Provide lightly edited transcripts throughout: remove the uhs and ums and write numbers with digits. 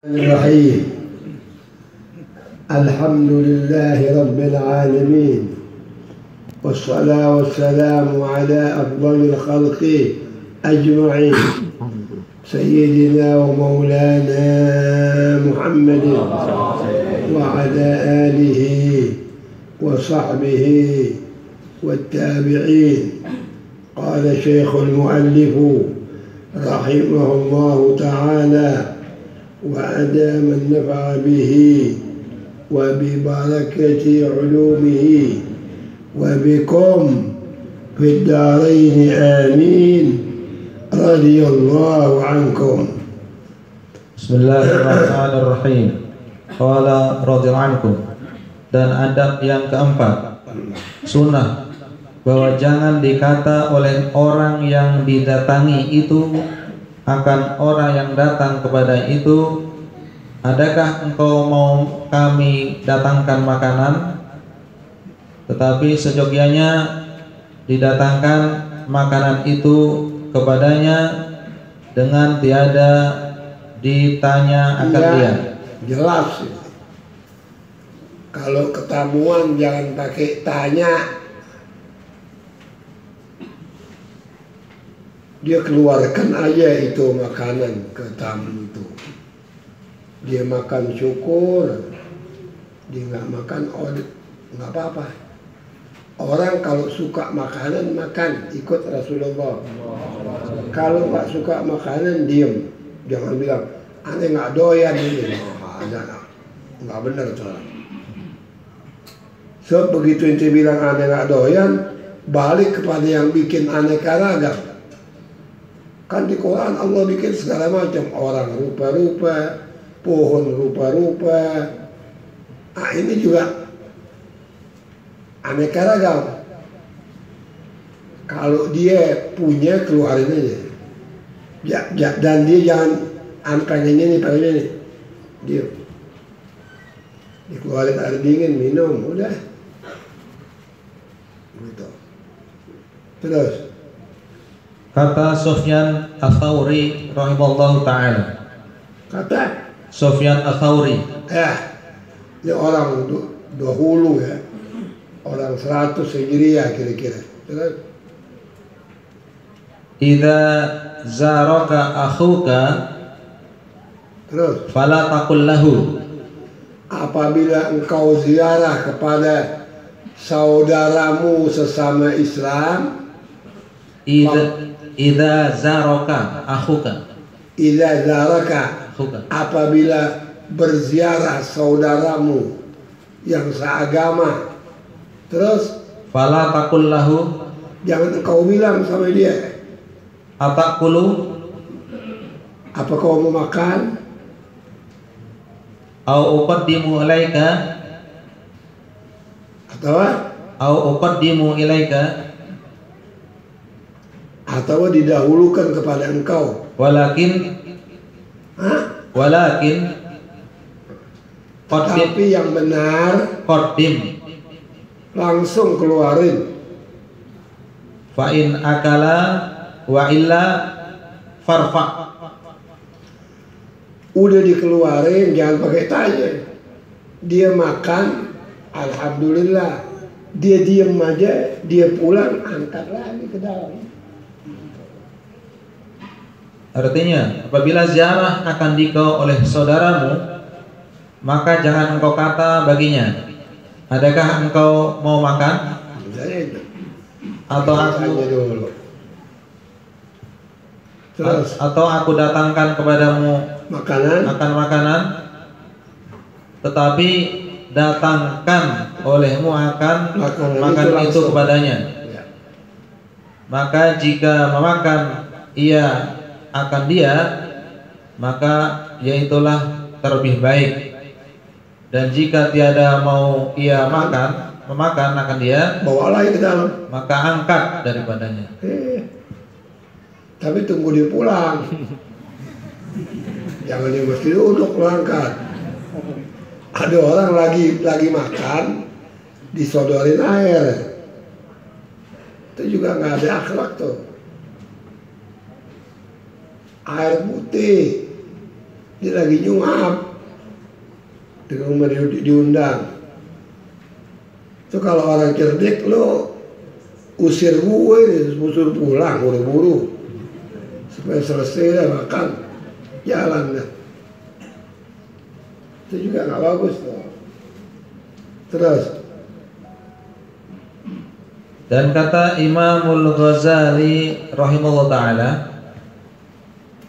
الرحيم. الحمد لله رب العالمين، والصلاة والسلام على أفضل الخلق أجمعين، سيدنا ومولانا محمد وعلى آله وصحبه والتابعين. قال شيخ المؤلف رحمه الله تعالى: وأدام النفع به وببركة علومه وبكم في الدارين آمين. رضي الله عنكم. Bismillahirrahmanirrahim. Qala radhiyallahu ankum. Dan adab yang keempat, sunnah, bahwa jangan dikata oleh orang yang didatangi itu akan orang yang datang kepada itu, adakah engkau mau kami datangkan makanan? Tetapi sejogianya didatangkan makanan itu kepadanya dengan tiada ditanya akan dia. Jelas. Kalau ketamuan jangan pakai tanya. Dia keluarkan aja itu makanan ke tamu itu. Dia makan syukur, dia nggak makan nggak apa-apa. Orang kalau suka makanan makan, ikut Rasulullah. Kalau nggak suka makanan diem, jangan bilang aneh nggak doyan ini. Nggak benar tuh. So begitu ente bilang aneh nggak doyan, balik kepada yang bikin aneka ragam. Kan di Quran Allah bikin segala macam, orang rupa-rupa, pohon rupa-rupa. Nah ini juga aneka ragam. Kalau dia punya, keluarin aja. Dan dia jangan pengen ini, dia dikeluarin air dingin, minum, udah. Gitu. Terus kata Sufyan Ats-Tsauri rahimahullahu ta'ala. Kata Sufyan Ats-Tsauri, ini orang dahulu ya, orang 100 Hijriah kira-kira. idza zaraka akhuka Terus fala taqul lahu. Apabila engkau ziarah kepada saudaramu sesama Islam, idza zaraka akhuka, idza zaraka, apabila berziarah saudaramu yang seagama, terus fala taqul lahu, jangan engkau bilang sama dia, ataqulu, apa kau mau makan? au uqaddimu ilaika, au uqaddimu ilaika, atau didahulukan kepada engkau. Walakin qaddim, tapi yang benar qaddim, langsung keluarin. fa in akala wa illa farfa. Udah dikeluarin, jangan pakai tanya. Dia makan, alhamdulillah. Dia diem aja, dia pulang, angkat lagi ke dalam. Artinya, apabila ziarah akan dikau oleh saudaramu, maka jangan engkau kata baginya, adakah engkau mau makan? Atau aku datangkan kepadamu makanan, tetapi datangkan olehmu akan makan itu kepadanya. Maka jika memakan ia akan dia, maka yaitulah terlebih baik. Dan jika tiada mau ia memakan akan dia, bawalah ke dalam, maka angkat daripadanya. Tapi tunggu dia pulang. Jangan dia mesti duduk angkat. Ada orang lagi makan, disodorin air. Itu juga nggak ada akhlak tuh. Air putih dia lagi nyuap di rumah diundang. Itu kalau orang cerdik lo usir gue, usir pulang buru-buru supaya selesai dah makan, jalan dah. Itu juga nggak bagus tuh. Terus. Dan kata Imamul Ghazali rahimahullah ta'ala,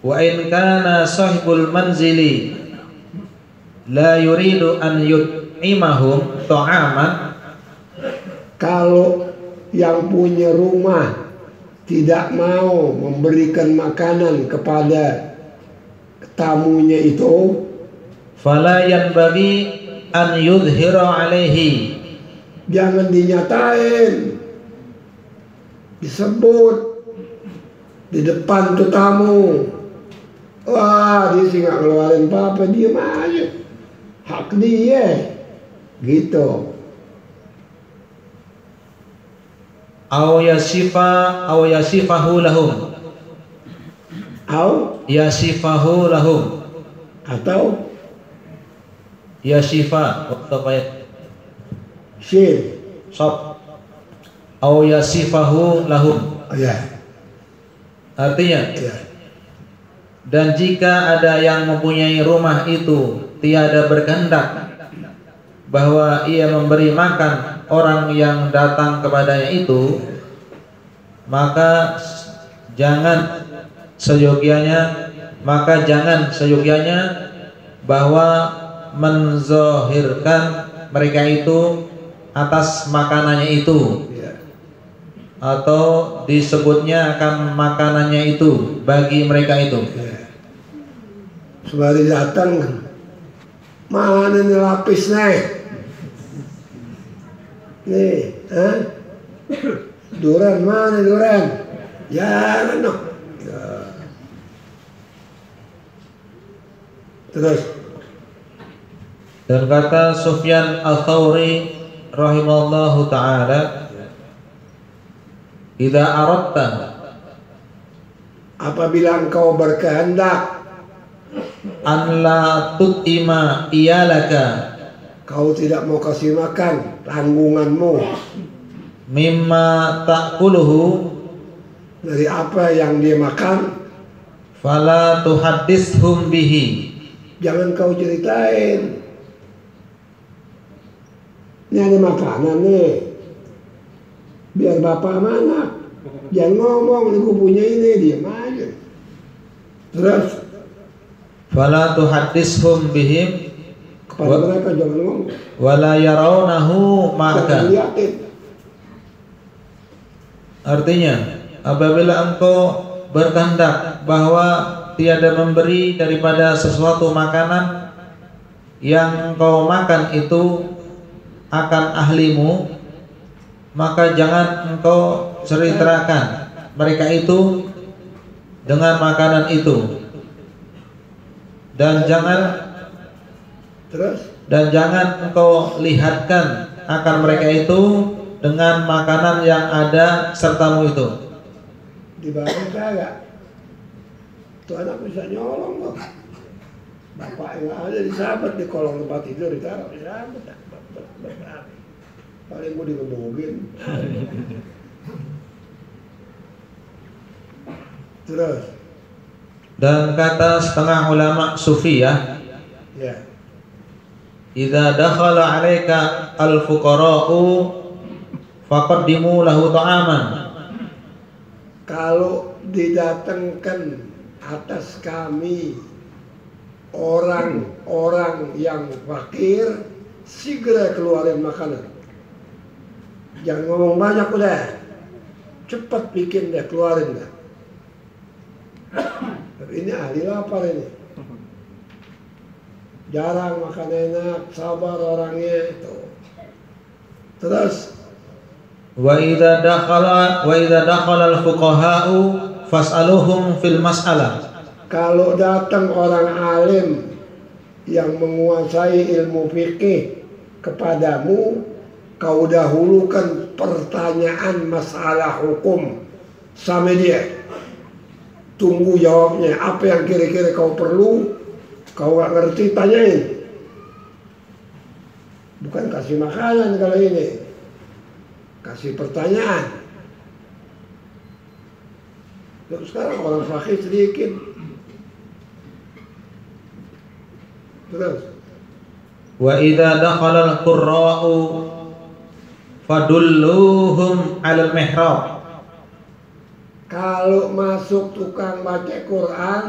wa in kana sahibul manzili la yuridu an yut'imahum ta'aman, kalau yang punya rumah tidak mau memberikan makanan kepada tamunya itu, fala yanbaghi an yudhhira alaihi, jangan dinyatain, disebut di depan tuh tamu. Wah, dia sih nggak ngeluarin apa-apa, diem aja, hak dia, gitu. aw yasifahu lahum, yasifahu lahum, atau yasifa apa ya, shin, sob, aw yasifahu lahum, ya, artinya ya. dan jika ada yang mempunyai rumah itu tiada berkehendak bahwa ia memberi makan orang yang datang kepadanya itu, maka jangan seyogianya bahwa menzohirkan mereka itu atas makanannya itu, atau disebutnya akan makanannya itu bagi mereka itu. Sebari datang, mana nih lapisnya? Nih, duran mana duran? Jangan no. Ya. Terus. Dan kata Sufyan Al-Thawri rahimahullahu ta'ala, idza aradta, apabila engkau berkehendak an la tut'ima iyalaka, kau tidak mau kasih makan tanggunganmu mimma ta'kuluhu, dari apa yang dia makan, fala tuhaddithhum bihi, jangan kau ceritain. Ini ada makanan nih, biar bapak sama anak, jangan ngomong, nih gue punya ini, diam aja. Terus fala tuhaddithhum bihim, kepada mereka jangan ngomong, wala yarawnahu ma'aka. Artinya, apabila engkau berkehendak bahwa tiada memberi daripada sesuatu makanan yang engkau makan itu akan ahlimu, maka jangan engkau ceritakan mereka itu dengan makanan itu, dan jangan engkau lihatkan akan mereka itu dengan makanan yang ada sertamu itu. Dibangun kagak? Tuh anak bisa nyolong kok. Bapak yang ada disabat di kolong tempat tidur, ditaruh disabat. Paling gue digebugin. Terus. Dan kata setengah ulama sufi ya, idza dakhala 'alaika al-fuqara'u faqaddimu lahu ta'aman. Kalau didatangkan atas kami orang-orang yang fakir, segera keluarin makanan. Jangan ngomong banyak udah, cepat bikin deh, keluarin deh. Tapi ini ahli lapar ini, jarang makan enak, sabar orangnya itu. Terus wa idza dakhala al-fuqaha'u fas'aluhum fil mas'alah. Kalau datang orang alim yang menguasai ilmu fikih kepadamu, kau dahulukan pertanyaan masalah hukum sama dia. Tunggu jawabnya, apa yang kira-kira kau perlu, Kau nggak ngerti, tanyain. Bukan kasih makanan kalau ini, kasih pertanyaan. Terus sekarang orang fakir sedikit. Terus. Wa idza dakhala al-qurra'u fadulluhum 'alal mihrab. Kalau masuk tukang baca Quran,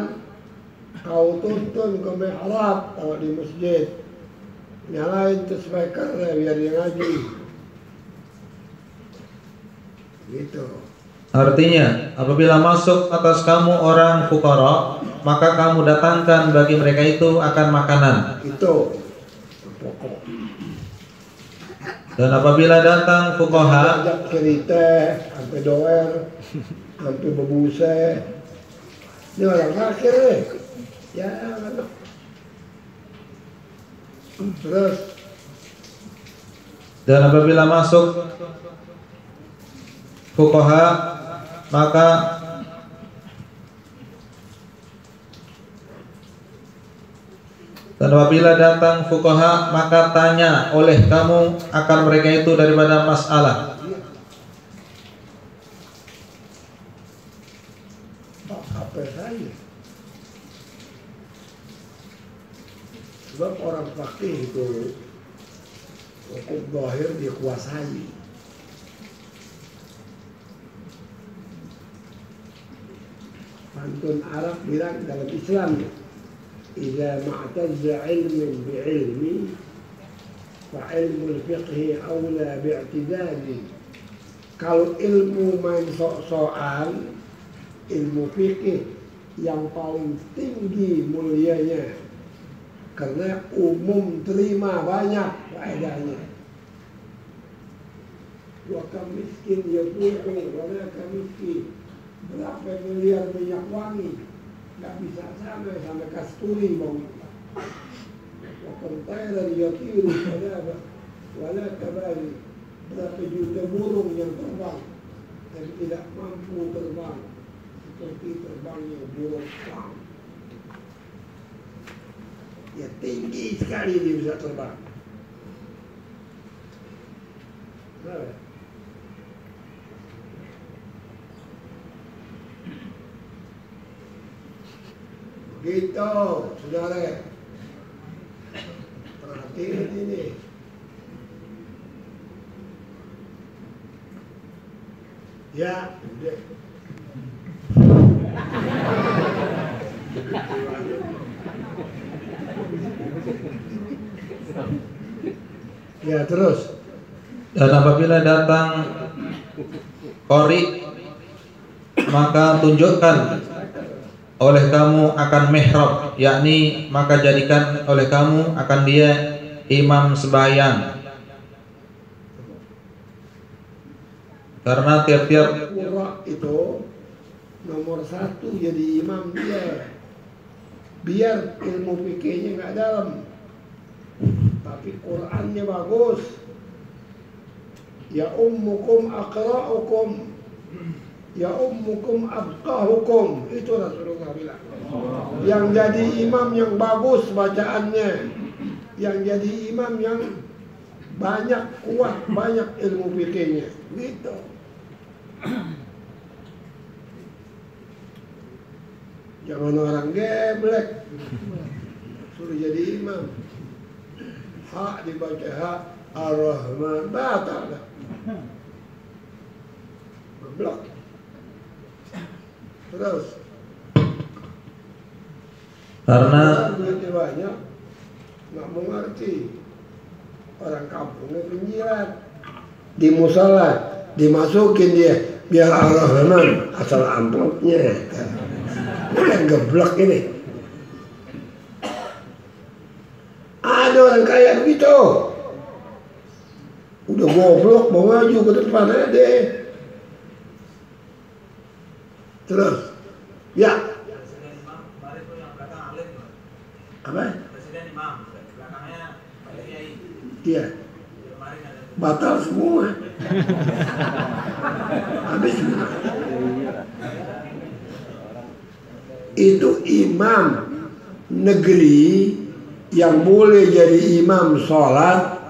kau tuntun ke mihrab kalau di masjid. Nyalain tuh speakernya biar dia ngaji. Gitu. Artinya, apabila masuk atas kamu orang fuqara, maka kamu datangkan bagi mereka itu akan makanan. Itu pokok. Dan apabila datang fuqaha, ajak cerita, sampai doer, sampai bebuse. Ini orang fakir nih. Ya, anak. Terus. Dan apabila masuk fuqaha, maka dan apabila datang fuqaha, maka tanya oleh kamu akan mereka itu daripada masalah. Apa saja. Sebab orang fakih itu hukum zahir dikuasai. Pantun Arab bilang dalam Islam, "Idza ma'tazza 'ilmin bi'ilmi, fa 'ilmul fiqhi aula bi'tidali." Kalau ilmu main sok-sokan, ilmu fikih yang paling tinggi mulianya, karena umum terima banyak faedahnya. Wa kam miskin yabuhu wa la kam miskin. Berapa miliar minyak wangi nggak bisa sama kasturi bang. Wa kam tayran yatiru wala kabali. Berapa juta burung yang terbang tapi tidak mampu terbang seperti terbangnya burung elang. Ya tinggi sekali dia bisa terbang. Nah. Begitu, saudara. Perhatikan ini. Ya, udah. Ya, terus. Dan apabila datang qori, maka tunjukkan oleh kamu akan mihrab, yakni maka jadikan oleh kamu akan dia imam sembahyang. Karena tiap-tiap qurra itu nomor satu jadi imam dia. Biar ilmu fikihnya nggak dalam, tapi Qurannya bagus. Ya ummukum aqra'ukum, ya ummukum abqahukum. Itu Rasulullah bilang. Yang jadi imam yang bagus bacaannya, yang jadi imam yang banyak kuat, banyak ilmu fikihnya. Gitu. Jangan orang geblek suruh jadi imam. Hak dibaca hak, Ar-Rahman batal dah. Berblok. Terus. karena duitnya banyak, nggak mengerti. Orang kampungnya penjilat. Di musola dimasukin dia biar Ar-Rahman asal amplopnya. Kan geblek ini. Ada orang kaya begitu. Udah goblok mau maju ke depan aja. Terus, ya. Apa? Presiden imam, belakangnya kiai. Iya. Batal semua. Habis semua. Itu imam negeri yang boleh jadi imam sholat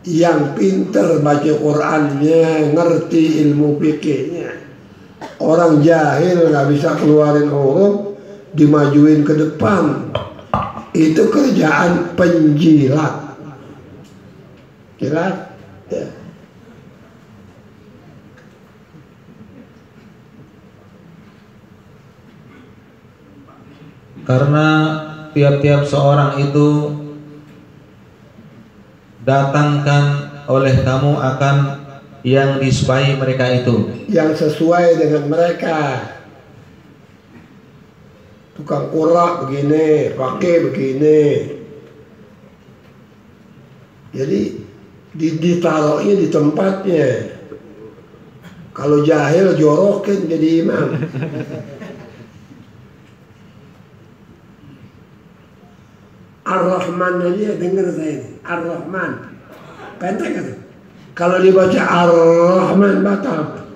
yang pinter baca Qur'annya, ngerti ilmu fikihnya. Orang jahil nggak bisa keluarin huruf, dimajuin ke depan. Itu kerjaan penjilat. Jelas? Ya. Karena tiap-tiap seorang itu datangkan oleh kamu akan yang disukai mereka itu, yang sesuai dengan mereka. Tukang urak begini, pakai begini. Jadi ditaruhnya di tempatnya. Kalau jahil jorokin jadi imam. Ar-Rahman aja dengar saya ini. Ar-Rahman. Pendek kan? Kalau dibaca Ar-Rahman batal.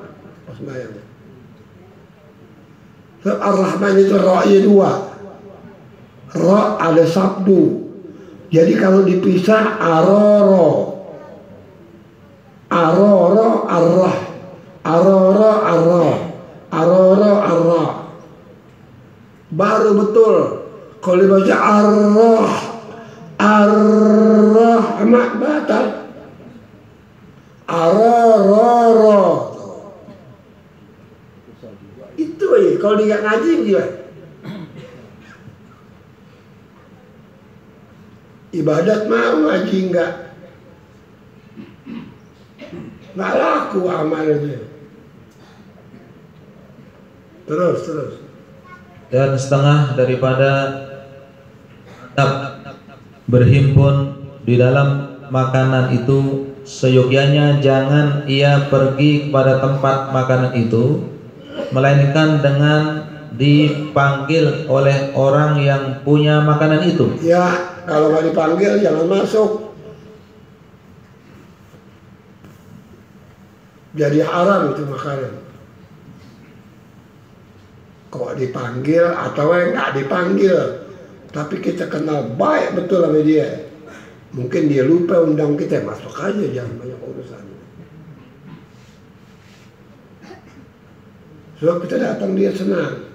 Sebab Ar-Rahman itu ra-nya dua. Ra ada sabdu. Jadi kalau dipisah aroro. Aroro arrah. Aroro arrah. Aroro arrah. Baru betul. Kalau dibaca arrah. Ar-Rahman batal. Aroro. Itu aja. Kalau dia nggak ngaji gimana? Ibadat mau ngaji nggak laku amalnya. Terus. Dan setengah daripada berhimpun di dalam makanan itu, seyogyanya jangan ia pergi kepada tempat makanan itu, melainkan dengan dipanggil oleh orang yang punya makanan itu. Ya, kalau nggak dipanggil jangan masuk. Jadi haram itu makanan. Kalau dipanggil atau nggak dipanggil, tapi kita kenal baik betul sama dia. Mungkin dia lupa undang kita, masuk aja, jangan banyak urusan. Sebab kita datang dia senang.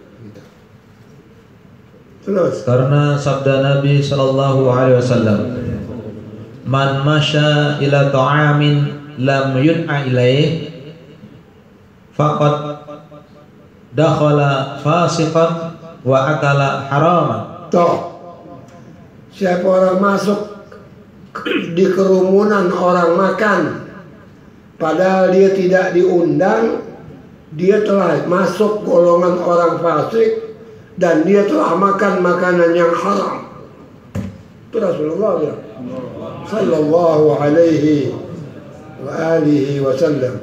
Terus. Karena sabda Nabi Shallallahu Alaihi Wasallam, "Man masya ila ta'amin lam yun'a ilaih, faqad dakhala fasiqan wa akala haraman." Toh, siapa orang masuk di kerumunan orang makan, padahal dia tidak diundang, dia telah masuk golongan orang fasik dan dia telah makan makanan yang haram. Itu Rasulullah ya, sallallahu alaihi wa alihi wasallam.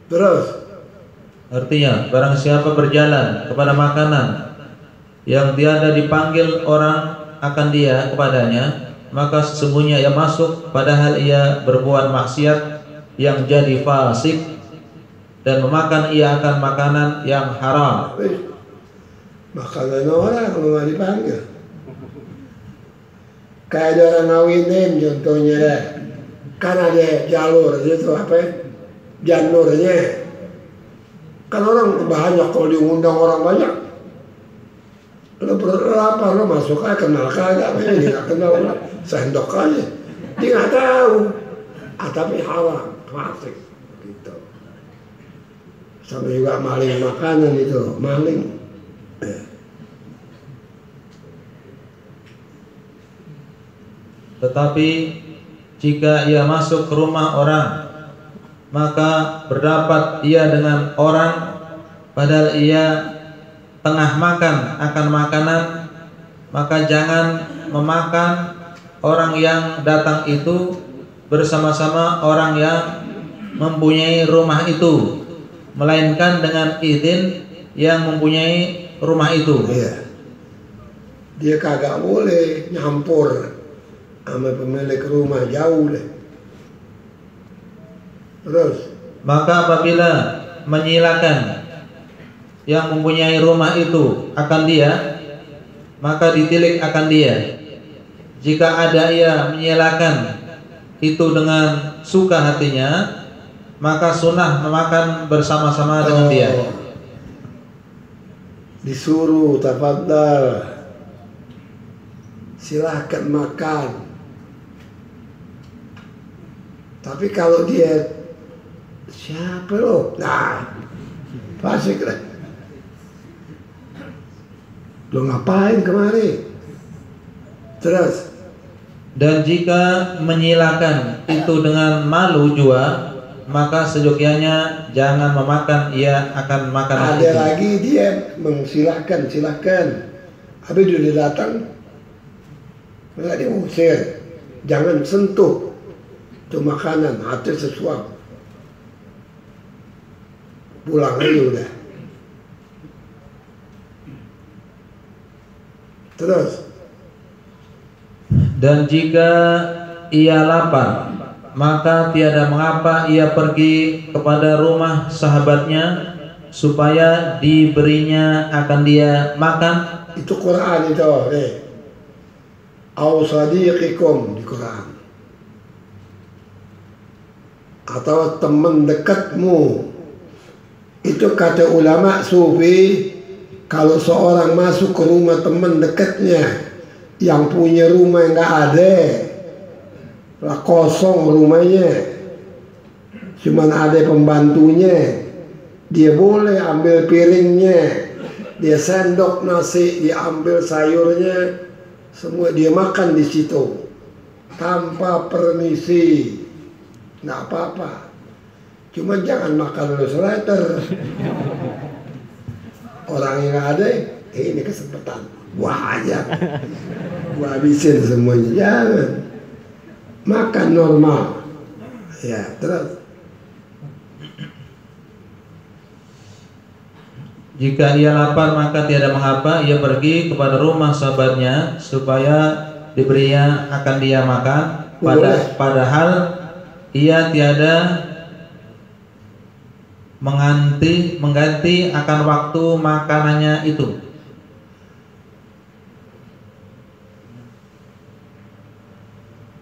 Terus. Artinya, barang siapa berjalan kepada makanan yang tiada dipanggil orang akan dia kepadanya, maka sesungguhnya ia masuk padahal ia berbuat maksiat yang jadi fasik, dan memakan ia akan makanan yang haram. Makanan orang kalau nggak dipanggil. Kayak ada orang ngawinin contohnya deh. Kan ada jalur itu apa ya? Janurnya. Kan orang banyak, kalau diundang orang banyak, lo berapa lo masuk aja, kenal kagak, dia nggak kenal, sendok aja, dia nggak tahu, tapi haram, fasik, gitu. Sampai juga maling makanan itu, maling. Tetapi jika ia masuk ke rumah orang, maka berdapat ia dengan orang padahal ia tengah makan akan makanan, maka jangan memakan orang yang datang itu bersama-sama orang yang mempunyai rumah itu, melainkan dengan izin yang mempunyai rumah itu. Iya. Dia kagak boleh nyampur sama pemilik rumah, jauh deh. Terus, maka apabila menyilakan yang mempunyai rumah itu akan dia, maka ditilik akan dia. Jika ada ia menyewakan itu dengan suka hatinya, maka sunnah memakan bersama-sama dengan dia. Disuruh, tafadhal, silahkan makan. Tapi kalau dia siapa lo? Nah, fasik lah. Lo ngapain kemari? Terus. Dan jika menyilakan itu dengan malu jua, maka seyogyanya jangan memakan ia akan makanan ada itu. Lagi dia mengsilahkan, silahkan. Habis dia datang, enggak dia usir. Jangan sentuh itu makanan, hati sesuap. Pulang aja udah. Terus. Dan jika ia lapar, maka tiada mengapa ia pergi kepada rumah sahabatnya supaya diberinya akan dia makan. Itu Quran itu, Au sadiqikum di Quran. Atau teman dekatmu. Itu kata ulama sufi, kalau seorang masuk ke rumah teman dekatnya yang punya rumah nggak ada, lah kosong rumahnya, cuman ada pembantunya, dia boleh ambil piringnya, dia sendok nasi, dia ambil sayurnya, semua dia makan di situ tanpa permisi, nggak apa-apa. Cuma jangan makan newsletter. Orang yang nggak ada, ini kesempatan, wah aja, gua habisin semuanya. Jangan. Makan normal. Ya, terus. Jika ia lapar maka tiada mengapa ia pergi kepada rumah sahabatnya supaya diberinya akan dia makan. Padahal ia tiada mengganti akan waktu makanannya itu.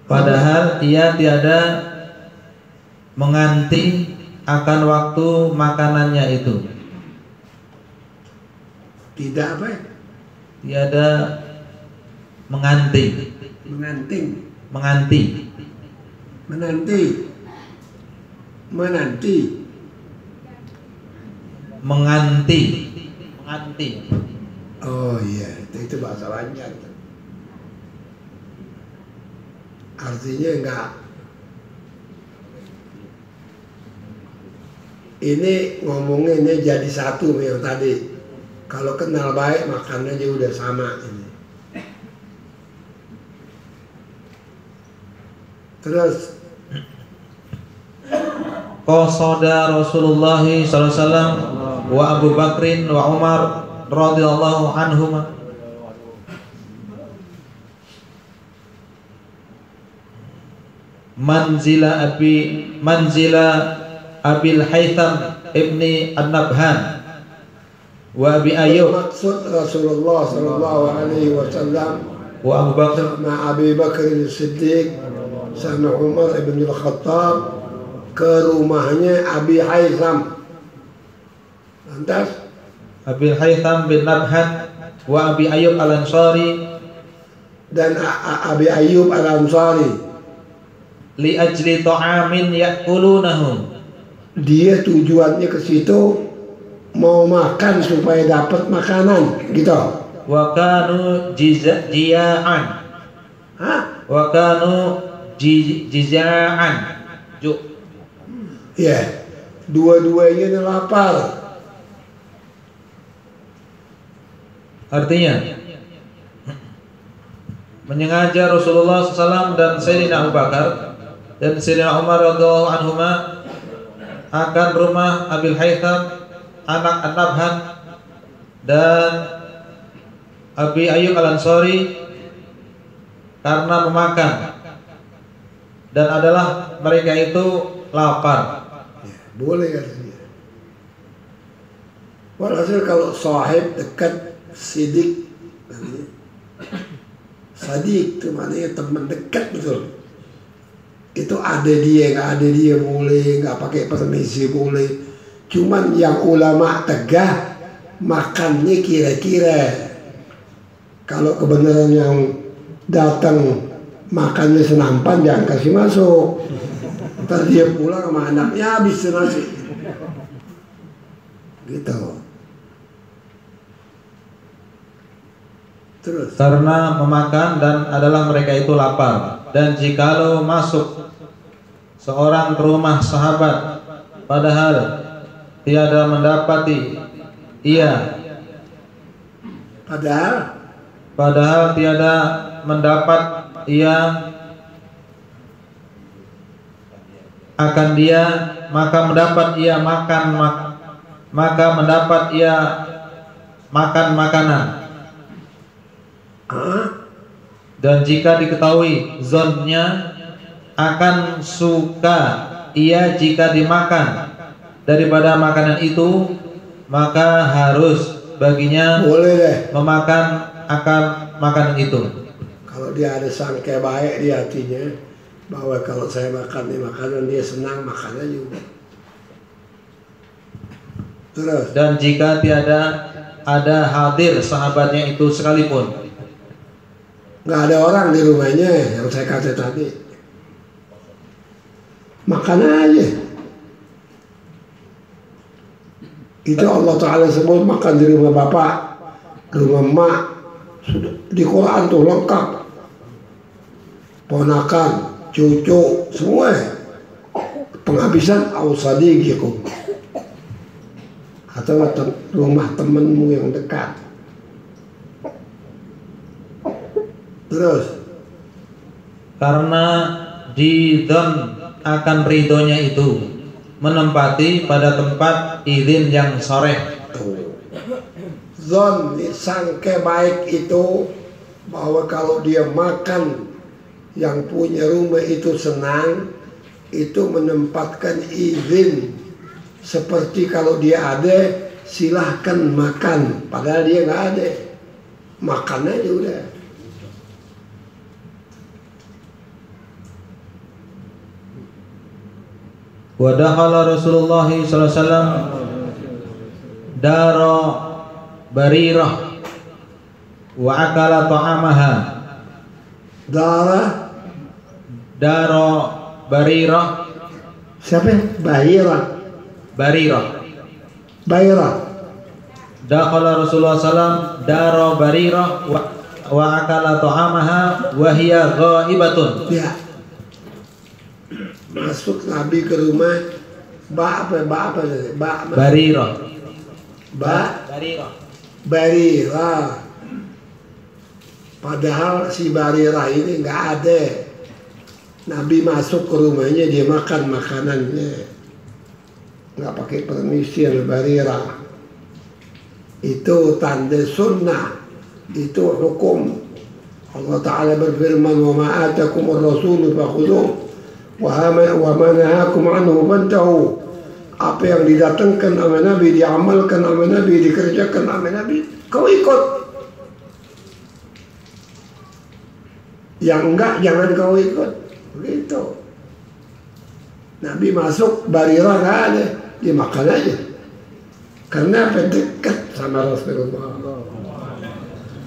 Padahal ia tiada mengganti akan waktu makanannya itu. Tidak apa? Tiada mengganti. Menganting. Menganti. Menanti. Menanti. Menganti. Menganti. Oh iya, itu bahasa Banjar. Artinya enggak. Ini ngomonginnya jadi satu yang tadi. Kalau kenal baik makannya aja udah sama ini. Terus Qasada Rasulullah sallallahu alaihi wasallam wa Abu Bakrin wa Umar radhiyallahu anhuma manzila Abil Haytham ibni An-Nabhan wa Abi Ayyub. Maksud Rasulullah sallallahu alaihi wasallam wa Abu Bakr sama Abi Bakar As-Siddiq sama Umar ibn Al-Khattab ke rumahnya Abi Haytham. Lantas Abi Haytham bin Nabhan wa Abi Ayyub Al-Ansari dan Abi Ayyub Al-Ansari li ajli ta'amin ya'kulunahu. Dia tujuannya ke situ mau makan supaya dapat makanan gitu. Wa kanu jiza'an. Hah? Wa kanu jiza'an. Ya, dua-duanya lapar. Artinya menyengaja Rasulullah SAW dan Sayyidina Abu Bakar dan Sayyidina Umar radhiyallahu anhuma akan rumah Abil Haytham anak An-Nabhan dan Abi Ayyub Al-Ansari karena memakan dan adalah mereka itu lapar. Ya, boleh katanya. Walhasil kalau sahib dekat, sidik, sadik itu maknanya teman dekat betul. Itu ada dia, nggak ada dia boleh, nggak pakai permisi boleh. Cuman yang ulama tegah makannya kira-kira. Kalau kebenaran yang datang makannya senampan jangan kasih masuk. Ntar dia pulang sama anaknya habis nasi. Gitu. Terus. Karena memakan dan adalah mereka itu lapar. Dan jikalau masuk seorang ke rumah sahabat padahal tiada mendapati ia padahal tiada mendapat ia akan dia, maka mendapat ia makan makanan. Dan jika diketahui zonnya akan suka ia jika dimakan daripada makanan itu, maka harus baginya boleh deh memakan akan makanan itu. Kalau dia ada sangka baik di hatinya bahwa kalau saya makan ini makanan dia senang, makannya juga. Terus. Dan jika tiada ada hadir sahabatnya itu sekalipun, nggak ada orang di rumahnya yang saya kata tadi, makan aja. Itu Allah Ta'ala sebut makan di rumah bapak, rumah emak, sudah di Quran tuh lengkap. Ponakan, cucu, semua. Penghabisan ausadiqikum, atau rumah temenmu yang dekat. Terus. Karena didon akan ridhonya itu menempati pada tempat izin yang soreh. Zon, sangka baik itu bahwa kalau dia makan yang punya rumah itu senang, itu menempatkan izin. Seperti kalau dia ada, silahkan makan, padahal dia nggak ada, makan aja udah. Wa dakhala Rasulullah sallallahu alaihi wasallam daro Barirah wa akala ta'amaha. Daro Barirah. Siapa? Barirah. Dakhala Rasulullah sallallahu daro Barirah wa akala ta'amaha wa hiya ghaibatun. Ya. Masuk Nabi ke rumah Barirah. Padahal si Barirah ini nggak ada. Nabi masuk ke rumahnya, dia makan makanannya, nggak pakai permisi oleh Barirah. Itu tanda sunnah, itu hukum. Allah Ta'ala berfirman, wa ma'atakumur rasulu fakhudhuh wa ma nahakum anhu fantahu. Apa yang didatangkan sama Nabi, diamalkan sama Nabi, dikerjakan sama Nabi, kau ikut. Yang enggak, jangan kau ikut. Begitu. Nabi masuk, Barirah nggak ada, dia makan aja. Karena apa? Dekat sama Rasulullah.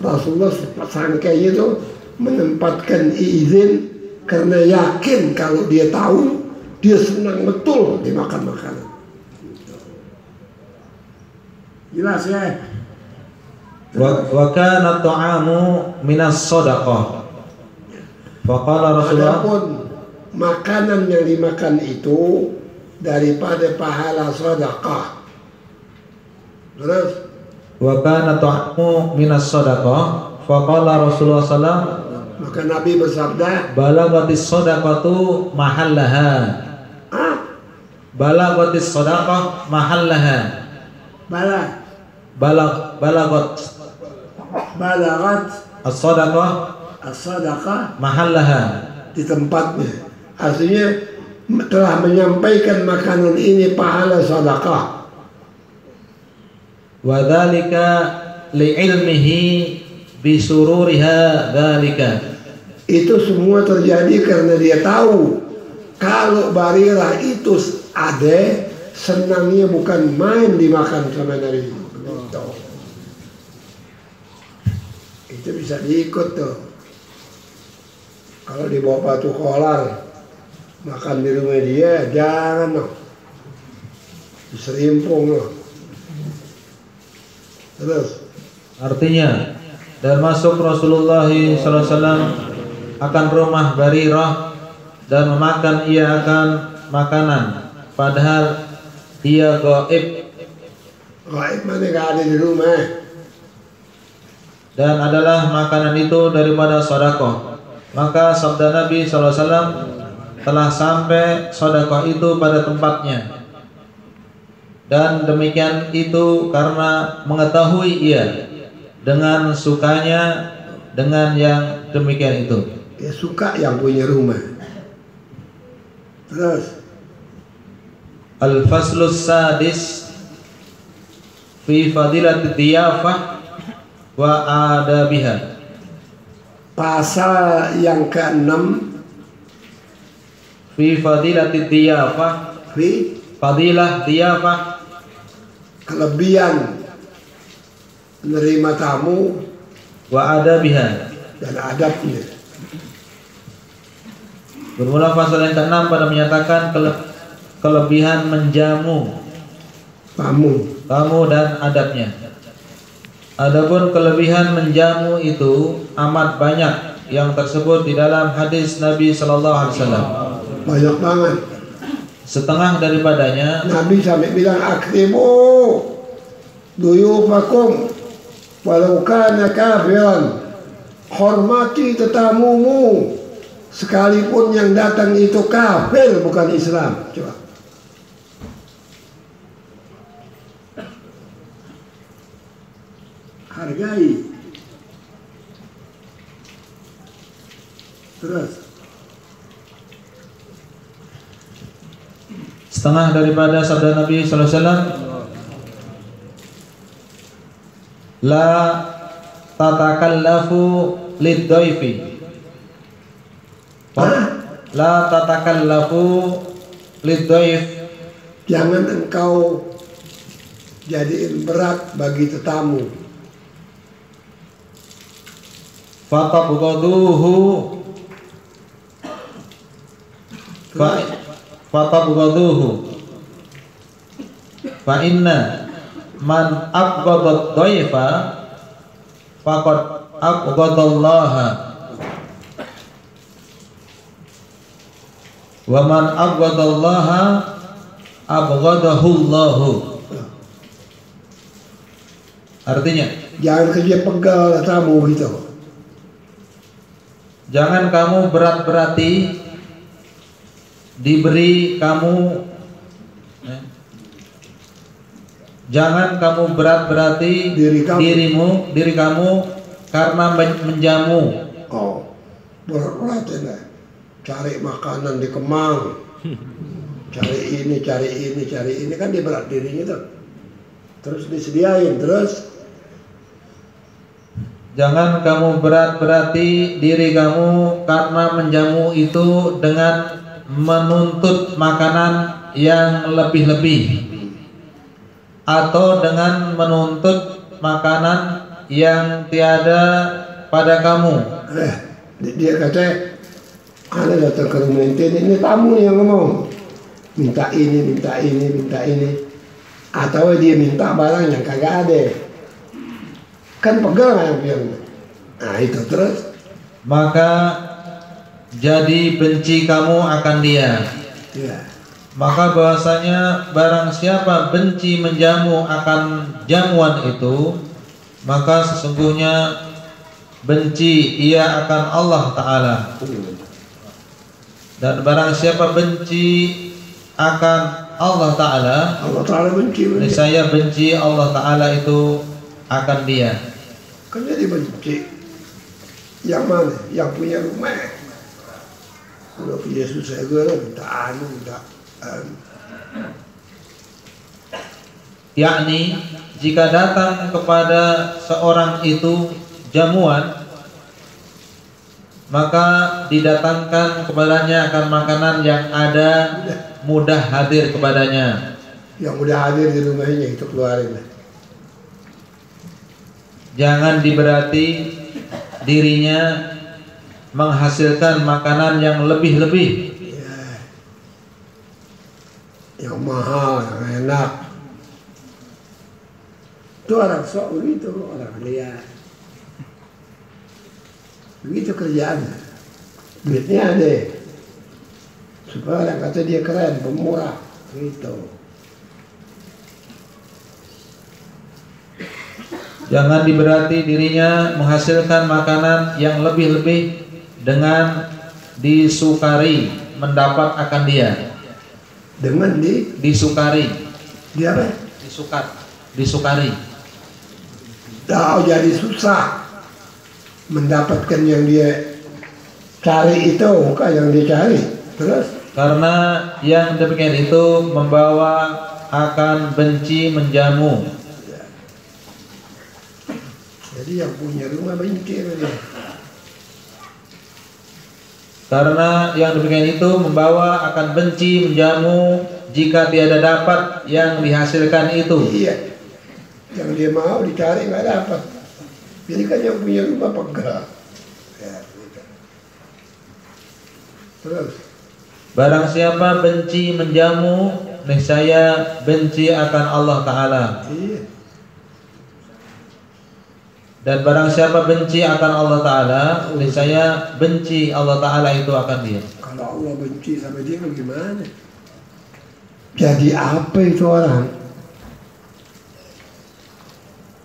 Rasulullah sangkanya itu menempatkan izin karena yakin kalau dia tahu, dia senang betul dimakan makanan. Jelas ya? Wa kana ta'amu minas shadaqah. Faqala Rasulullah, adapun makanan yang dimakan itu daripada pahala sedekah. Terus wa kana ta'amu minas shadaqah. Faqala Rasulullah sallallahu, maka Nabi bersabda, balagatis shadaqatu mahallaha. Balagatis shadaqah mahallaha. Balagat as-sadaqah mahallaha, di tempatnya. Artinya telah menyampaikan makanan ini pahala sedekah. wa dzalika li'ilmihi bisururiha dzalika. Itu semua terjadi karena dia tahu kalau Barirah itu ada, senangnya bukan main dimakan sama Nabi. Itu bisa diikut tuh. Kalau dibawa batu kolar makan di rumah dia, jangan loh. Diserimpung loh. Terus artinya, dan masuk Rasulullah SAW akan rumah Barirah dan memakan ia akan makanan, padahal ia gaib. Gaib mana gak ada di rumah. Dan adalah makanan itu daripada sedekah. Maka sabda Nabi SAW telah sampai sedekah itu pada tempatnya. Dan demikian itu karena mengetahui ia dengan sukanya dengan yang demikian itu. Dia suka yang punya rumah. Terus Al-Faslus Sadis fi fadilat diyafah wa adabiha. pasal yang ke-6 Fi fadilat diyafah, fi fadilah diyafah, kelebihan menerima tamu wa adabiha. dan adabnya. Bermula pasal yang ke-6 pada menyatakan kelebihan menjamu tamu dan adabnya. Adapun kelebihan menjamu itu amat banyak yang tersebut di dalam hadis Nabi Sallallahu Alaihi Wasallam. Banyak banget. Setengah daripadanya Nabi sampai bilang akrimu duyufakum walau kana kafiran. Hormati tetamumu sekalipun yang datang itu kafir bukan Islam. Coba. Hargai. Terus setengah daripada sabda Nabi Sallallahu Alaihi Wasallam, la tatakallafu lid-dhaifi. La tatakallafu lid-dhaif. jangan engkau jadiin berat bagi tetamu. Fatabghaduhu fa inna man abghadad dhaifa faqad abghadallaha wa man abghadallaha abghadahullahu. Artinya, Jangan kerja pegal tamu gitu. jangan kamu berat-berati diberi kamu, jangan kamu berat-berati diri kamu karena menjamu. Oh, berat ini. Cari makanan di Kemang, cari ini kan dia berat dirinya tuh. Terus disediain, terus jangan kamu berat-berati diri kamu karena menjamu itu dengan menuntut makanan yang lebih-lebih atau dengan menuntut makanan yang tiada pada kamu. Dia kata, ada datang ke rumah ini tamu yang ngomong, minta ini, atau dia minta barang yang kagak ada, kan pegang yang bilang. Nah itu terus, maka jadi benci kamu akan dia. ya. Maka bahasanya barang siapa benci menjamu akan jamuan itu, maka sesungguhnya benci ia akan Allah Ta'ala. Dan barang siapa benci akan Allah Ta'ala, Allah Ta'ala benci. niscaya benci Allah Ta'ala itu akan dia. Kan jadi benci. Yang mana? Yang punya rumah. Udah punya susah gue lah, minta Yakni jika datang kepada seorang itu jamuan, maka didatangkan kepadanya akan makanan yang ada mudah hadir kepadanya. Yang mudah hadir di rumahnya itu keluarin. Jangan diberati dirinya menghasilkan makanan yang lebih-lebih, Ya. Yang mahal, yang enak. Itu orang sok begitu, orang lihat. Begitu kerjaan. Duitnya ada. Supaya orang kata dia keren, pemurah. Gitu. Jangan diberati dirinya menghasilkan makanan yang lebih-lebih dengan disukari mendapat akan dia. Dengan Disukari. dia apa? Disukari. Tahu jadi susah mendapatkan yang dia cari itu, bukan yang dia cari. Terus Karena yang demikian itu membawa akan benci menjamu. jadi yang punya rumah benci dia. Karena yang demikian itu membawa akan benci menjamu jika tiada dapat yang dihasilkan itu. Iya. Yang dia mau dicari nggak dapat. Jadi kan yang punya rumah pegang. Ya, gitu. Terus Barang siapa benci menjamu, niscaya benci akan Allah Ta'ala. iya. Dan barang siapa benci akan Allah Ta'ala, niscaya benci Allah Ta'ala itu akan dia. Kalau Allah benci sama dia bagaimana? Jadi apa itu orang?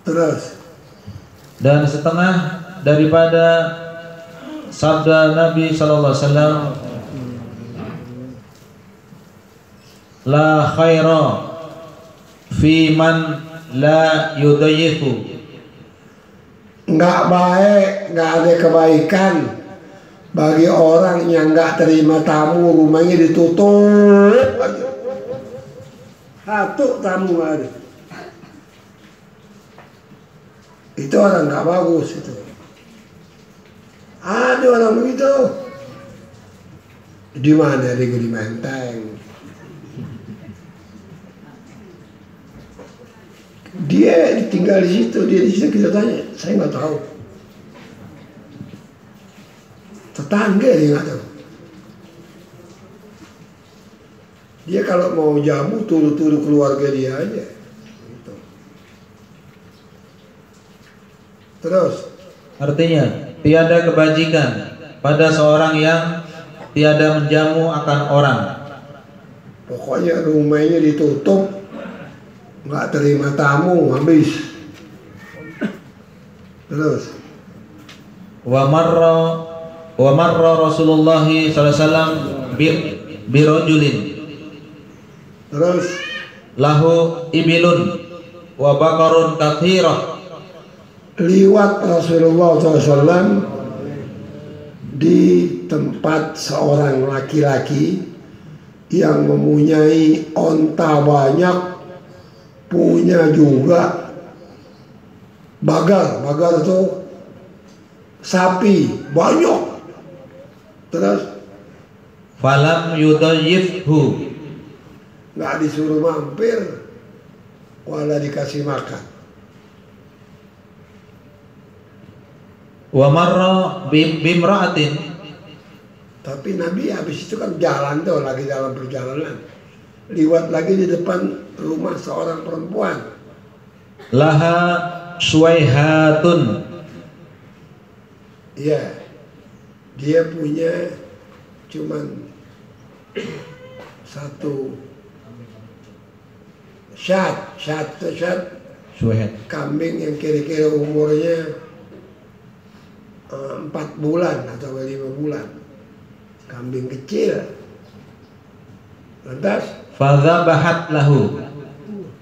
Terus Dan setengah daripada sabda Nabi Sallallahu Alaihi Wasallam, la khaira fi man la yudayifu. nggak baik, nggak ada kebaikan bagi orang yang nggak terima tamu, rumahnya ditutup aja. Satu tamu nggak ada. Itu orang nggak bagus itu. Ada orang begitu. Di mana di Menteng? Dia tinggal di situ, dia di situ, kita tanya, saya nggak tahu. Tetangga dia nggak tahu. Dia kalau mau jamu turu-turu keluarga dia aja. Gitu. Terus Artinya, tiada kebajikan pada seorang yang tiada menjamu akan orang. pokoknya rumahnya ditutup, nggak terima tamu, habis. Terus Wa marra Rasulullah sallallahu alaihi wasallam bi rajulin terus lahu ibilun wa baqarun katsirah. liwat Rasulullah SAW di tempat seorang laki-laki yang mempunyai onta banyak, punya juga bagar itu sapi banyak. Terus Falam yudayyifhu, nggak disuruh mampir, wala dikasih makan. wa marra bimra'atin, Tapi Nabi habis itu kan jalan tuh, lagi dalam perjalanan, liwat lagi di depan rumah seorang perempuan. laha suwaihatun, Iya, dia punya cuman satu syat suwaihat, kambing yang kira-kira umurnya 4 bulan atau 5 bulan, kambing kecil. Lantas fadzabahat lahu,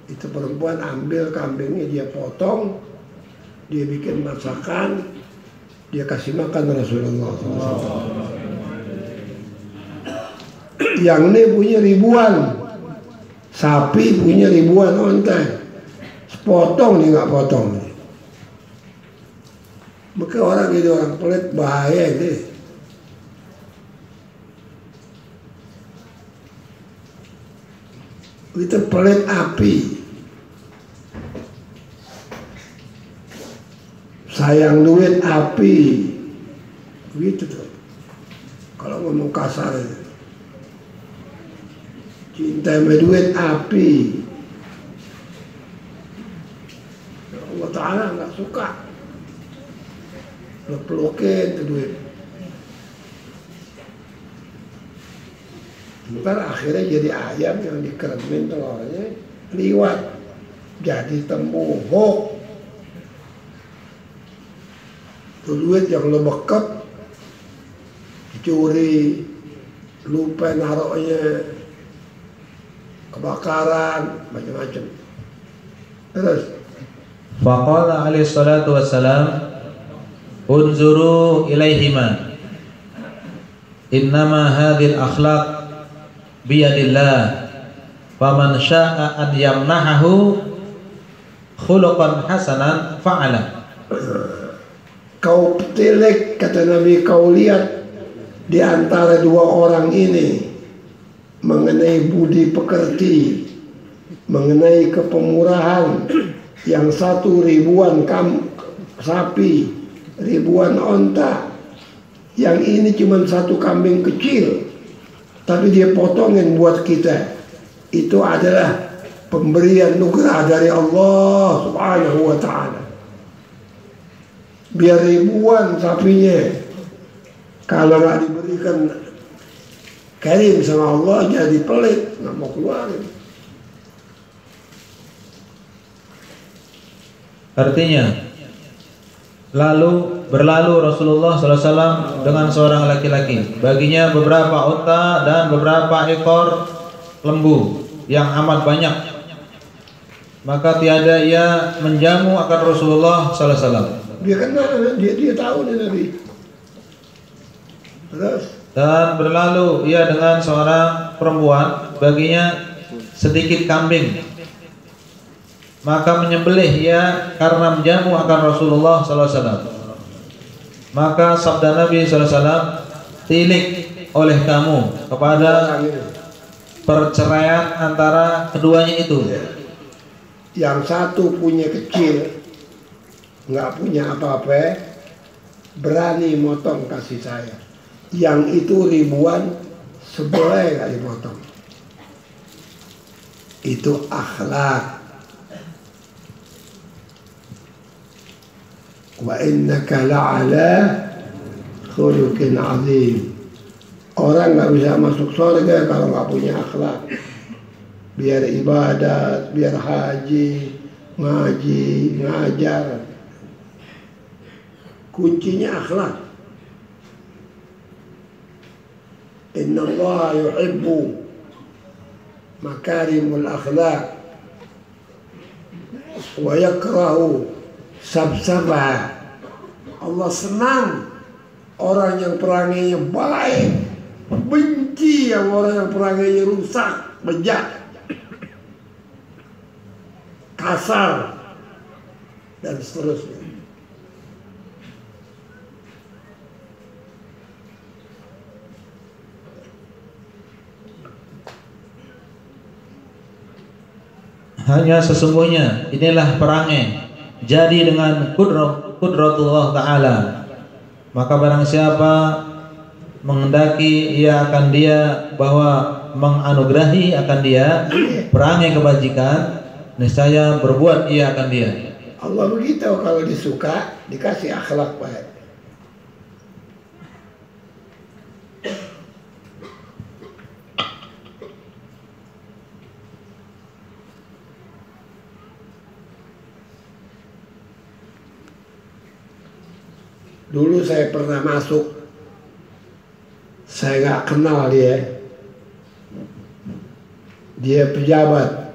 itu perempuan ambil kambingnya, dia potong, dia bikin masakan, dia kasih makan Rasulullah SAW. Yang ini punya ribuan sapi, punya ribuan onta, 10 potong dia nggak potong. Maka orang jadi orang pelit bahaya deh. Itu pelit api. Sayang duit api. Gitu tuh. Kalau ngomong kasar itu. Cinta sama duit api. Allah Ta'ala nggak suka. Peluk-pelukin tuh duit. Ntar akhirnya jadi ayam yang dikeremin telurnya liwat. Jadi tembuhuk. Tuh duit yang lo bekep dicuri, lupa naruhnya, kebakaran, macam-macam. Terus faqala alaihi salatu wassalam unzuru ilaihima innama hadhil akhlaq biyadillah faman syaa an yamnahahu khuluqan hasanan fa'ala. Kau petilek, kata Nabi, kau lihat di antara dua orang ini mengenai budi pekerti, mengenai kepemurahan. Yang satu ribuan sapi, ribuan onta. Yang ini cuma satu kambing kecil, tapi dia potongin buat kita. Itu adalah pemberian nugrah dari Allah Subhanahu wa Ta'ala. Biar ribuan sapinya, kalau nggak diberikan karim sama Allah jadi pelit, nggak mau keluarin. Artinya, berlalu Rasulullah SAW dengan seorang laki-laki. Baginya beberapa unta dan beberapa ekor lembu yang amat banyak. Maka tiada ia menjamu akan Rasulullah SAW. Dia kenal, dia tahu nih Nabi. Terus? Dan berlalu ia dengan seorang perempuan, baginya sedikit kambing. Maka menyembelih ia karena menjamu akan Rasulullah SAW. Maka sabda Nabi SAW, tilik oleh kamu kepada perceraian antara keduanya itu. Yang satu punya kecil, nggak punya apa-apa, berani motong kasih saya. Yang itu ribuan, seboleh nggak dipotong. Itu akhlak. Wa innaka la'ala khuluqin azim. Orang nggak bisa masuk surga kalau nggak punya akhlak. Biar ibadat, biar haji, ngaji, ngajar. Kuncinya akhlak. Inna Allah yuhibbu makarimul akhlak wa yakrahu sabsabah. Allah senang orang yang perangainya baik, benci orang yang perangainya rusak, bejat, kasar, dan seterusnya. Hanya sesungguhnya inilah perangai jadi dengan kudratullah Ta'ala. Maka barang siapa menghendaki ia akan dia bahwa menganugerahi akan dia perangai kebajikan, niscaya berbuat ia akan dia. Allah begitu, kalau disuka dikasih akhlak baik. Dulu saya pernah masuk, saya nggak kenal dia pejabat.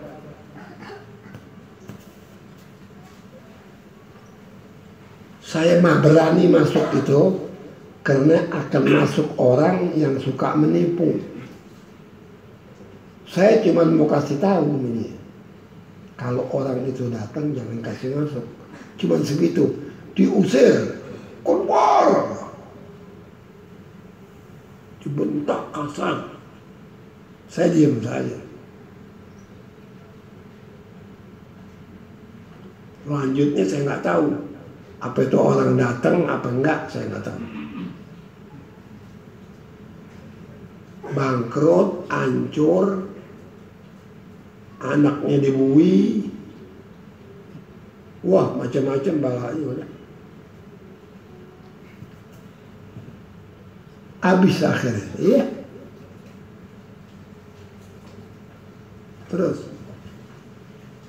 Saya mah berani masuk itu karena akan masuk orang yang suka menipu. Saya cuma mau kasih tahu ini, Kalau orang itu datang jangan kasih masuk. Cuman segitu, diusir, keluar, dibentak kasar. Saya diam saja. Lanjutnya saya nggak tahu. Apa itu orang datang, apa enggak, saya nggak tahu. Bangkrut, hancur, anaknya dibui, wah macam-macam balanya udah. Habis akhirnya, iya. Terus.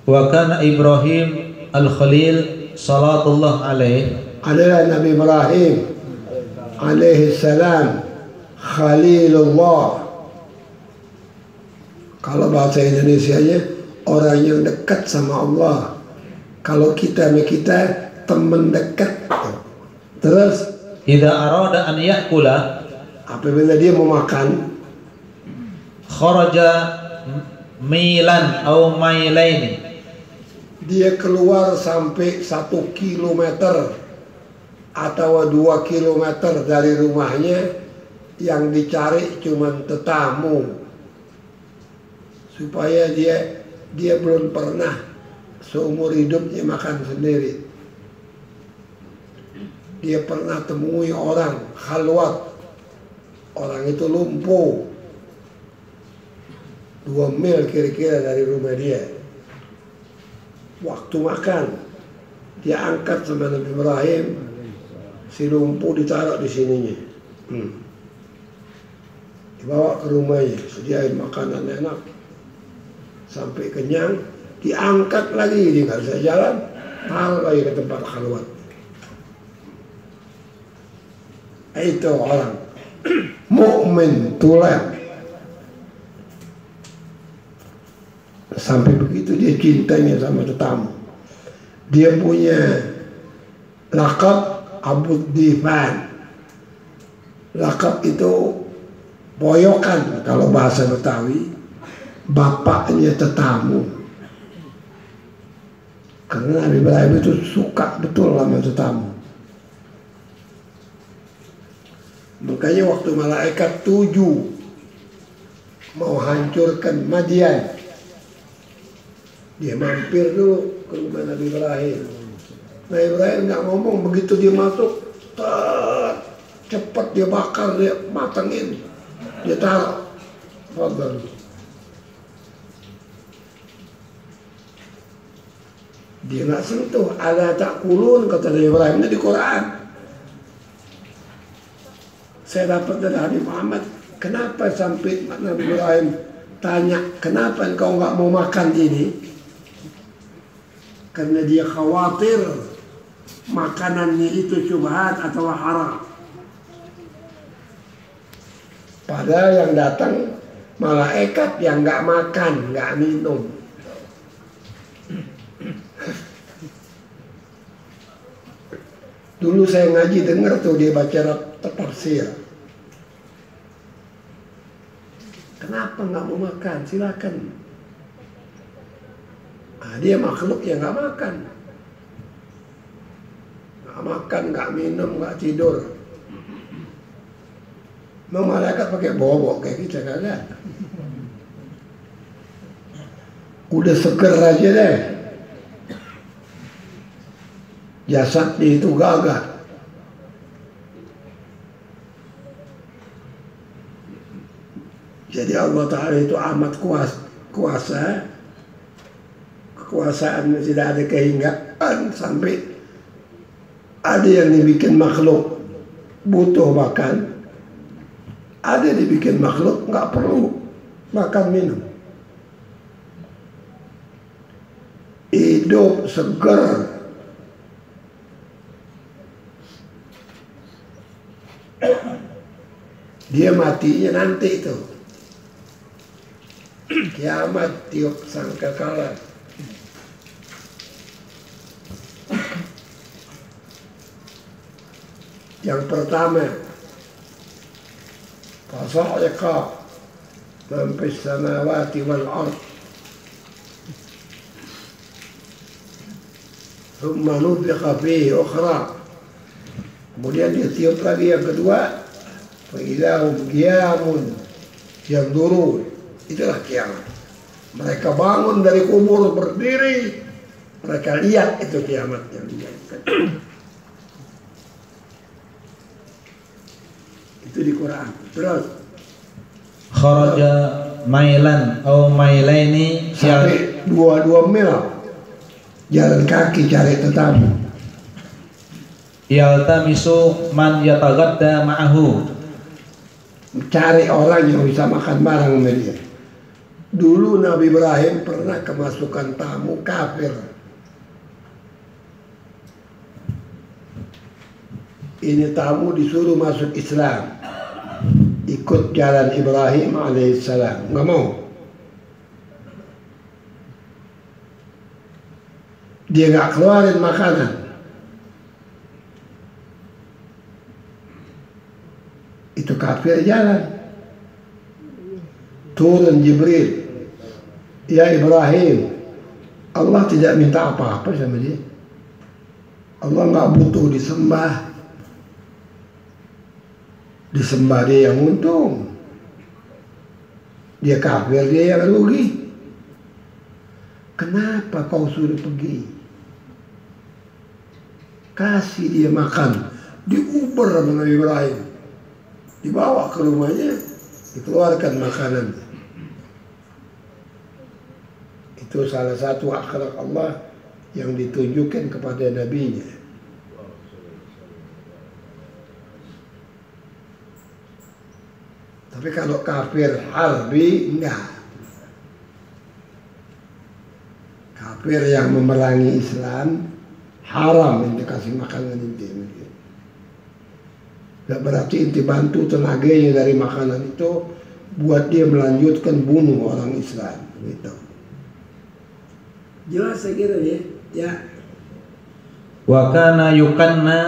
Wa kana Ibrahim al-Khalil salatullah alaih. Adalah Nabi Ibrahim alaihi salam Khalilullah. Kalau bahasa Indonesianya orang yang dekat sama Allah. Kalau kita teman dekat. Terus Idza arada an ya'kula, apabila dia mau makan, kharaja milan atau mailain, dia keluar sampai 1 kilometer atau 2 kilometer dari rumahnya. Yang dicari cuma tetamu, supaya dia belum pernah seumur hidupnya makan sendiri. Dia pernah temui orang khalwat, orang itu lumpuh 2 mil kira-kira dari rumah dia. Waktu makan dia angkat sama Nabi Ibrahim, si lumpuh ditaruh di sininya, dibawa ke rumahnya, sediain makanan enak sampai kenyang, diangkat lagi, dia nggak bisa jalan, taruh lagi ke tempat khalwat. Itu orang mukmin tulen. Sampai begitu dia cintanya sama tetamu. Dia punya lakab Abu Difan. Lakab itu poyokan kalau bahasa Betawi, bapaknya tetamu. Karena Nabi Ibrahim itu suka betul sama tetamu. Makanya waktu malaikat 7 mau hancurkan Madian, dia mampir dulu ke rumah Nabi Ibrahim. Nabi Ibrahim nggak ngomong, begitu dia masuk, cepat dia bakar, dia matangin, dia taruh. Fadhal. Dia nggak sentuh. Ala ta'kulun, kata Nabi Ibrahim di Quran. Saya dapat dari Nabi Muhammad, kenapa sampai Nabi Ibrahim tanya, kenapa engkau nggak mau makan ini? Karena dia khawatir makanannya itu syubhat atau haram. Padahal yang datang malaikat yang nggak makan, nggak minum. Dulu saya ngaji dengar tuh dia baca tafsir. Kenapa nggak mau makan? Silakan. Nah, dia makhluk yang nggak makan, nggak minum, nggak tidur. Mau malaikat pakai bobok kayak kita kagak. Udah seger aja deh. Jasadnya itu gagah. Jadi Allah Ta'ala itu amat kuasa. Kekuasaannya tidak ada kehinggaan sampai ada yang dibikin makhluk butuh makan, ada dibikin makhluk nggak perlu makan minum, hidup seger. Dia matinya nanti itu kiamat, tiup sangkakala. Yang pertama, fasa'iqa man fis samawati wal ard. thumma nufikha fihi ukhra, kemudian dia tiup lagi yang kedua, fa idahum qiyamun yanzurun. Itulah kiamat. Mereka bangun dari kubur berdiri, mereka lihat itu kiamatnya. Itu di Quran. Terus kharaja mailan atau mailaini sampai 2 mil jalan kaki cari tetamu. yaltamisu man yatagadda ma'ahu, Cari orang yang bisa makan bareng sama dia. Dulu Nabi Ibrahim pernah kemasukan tamu kafir. Ini tamu disuruh masuk Islam, ikut jalan Ibrahim alaihissalam. Nggak mau. Dia nggak keluarin makanan. Itu kafir jalan. Turun Jibril, ya Ibrahim, Allah tidak minta apa-apa sama dia. Allah nggak butuh disembah. Disembah dia yang untung. Dia kafir, dia yang rugi. Kenapa kau suruh pergi? Kasih dia makan. Diuber sama Nabi Ibrahim. Dibawa ke rumahnya, dikeluarkan makanan. Itu salah satu akhlak Allah yang ditunjukkan kepada nabinya. Tapi kalau kafir harbi, enggak. Kafir yang memerangi Islam, haram inti kasih makanan inti. Gak berarti inti bantu tenaganya dari makanan itu buat dia melanjutkan bunuh orang Islam. Gitu. Jelas saya kira ya. Ya. wa kana yukanna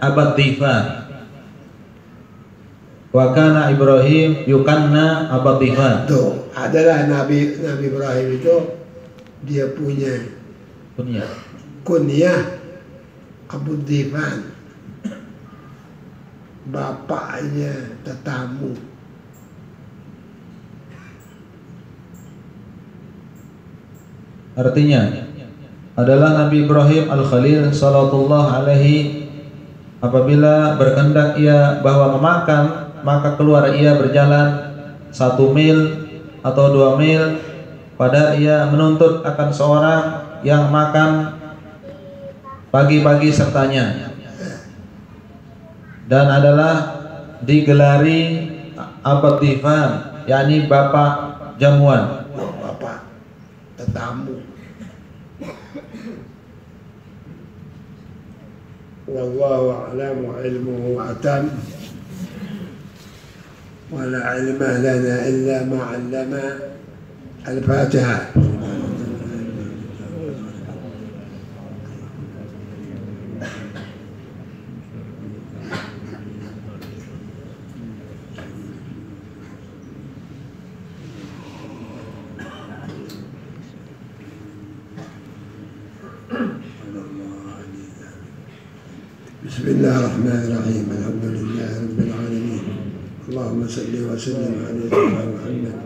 abad dhifan, wa kana Ibrahim yukanna abad dhifan. Tuh, adalah Nabi Ibrahim itu dia punya kunyah Abu Dhifan, bapaknya tetamu. Artinya adalah Nabi Ibrahim Al-Khalil sallallahu alaihi, apabila berkehendak ia bahwa memakan, maka keluar ia berjalan 1 mil atau 2 mil, padahal ia menuntut akan seorang yang makan pagi-pagi sertanya, dan adalah digelari Abad Dhifan, yakni bapak jamuan. Bapak tetamu. Wallahu a'lam wa ilmuhu atam. Wa la ilma lana illa ma 'allama. Al-Fatihah. بسم الله الرحمن الرحيم الحمد لله رب العالمين اللهم صل وسلم على سيدنا محمد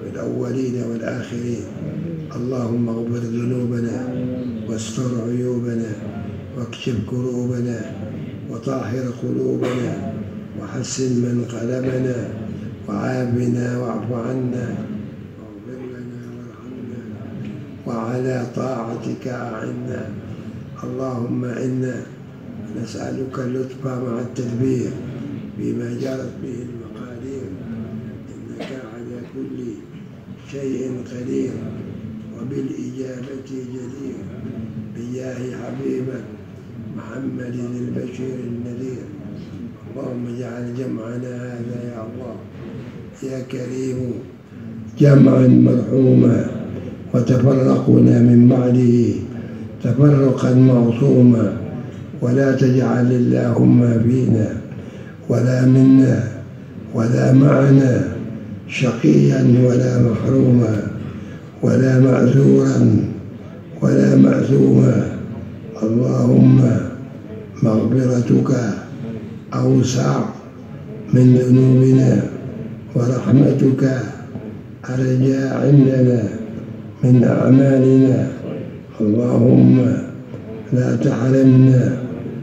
في الأولين والآخرين اللهم اغفر ذنوبنا واستر عيوبنا واكشف كروبنا وطهر قلوبنا وحسن منقلبنا وعافنا واعف عنا واغفر لنا وارحمنا وعلى طاعتك أعنا اللهم إنا نسألك اللطف مع التدبير بما جرت به المقادير إنك على كل شيء قدير وبالإجابة جدير بجاه حبيبك محمد البشير النذير اللهم اجعل جمعنا هذا يا الله يا كريم جمعا مرحوما وتفرقنا من بعده تفرقا معصوما ولا تجعل اللهم فينا ولا منا ولا معنا شقيا ولا محروما ولا معذورا ولا معزوما اللهم مغفرتك أوسع من ذنوبنا ورحمتك أرجى عندنا من أعمالنا. اللهم لا تحرمنا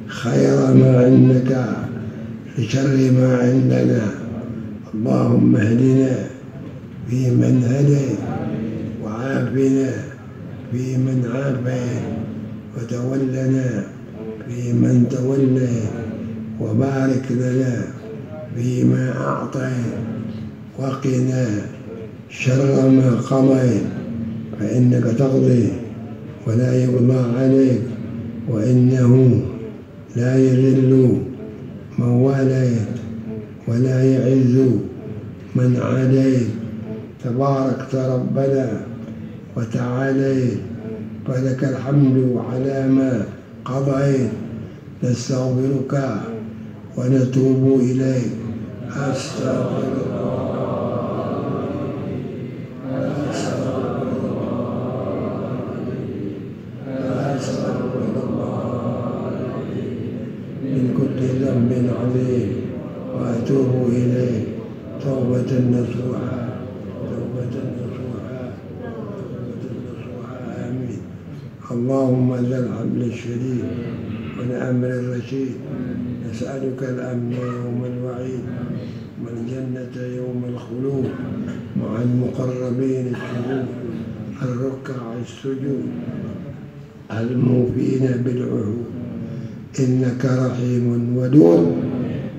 خير ما عندك لشر ما عندنا. اللهم اهدنا فيمن هديت وعافنا فيمن عافيت وتولنا فيمن توليت وبارك لنا فيما أعطيت وقنا شر ما قضيت فإنك تقضي ولا يقضى عليك وإنه لا يذل من واليت ولا يعز من عاديت. تباركت ربنا وتعاليت فلك الحمد على ما قضيت. نستغفرك ونتوب إليك. أستغفر من كل ذنب عظيم وأتوب إليه توبة نصوحا توبة نصوحا توبة نصوحا. آمين. اللهم ذا الحبل الشديد والأمر الرشيد نسألك الأمن يوم الوعيد والجنة يوم الخلود مع المقربين الشهود الركع السجود الموفين بالعهود. إنك رحيم ودود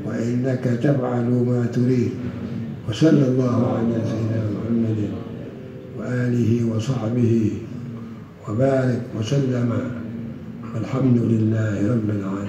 وإنك تفعل ما تريد. وصلى الله على سيدنا محمد وآله وصحبه وبارك وسلم والحمد لله رب العالمين.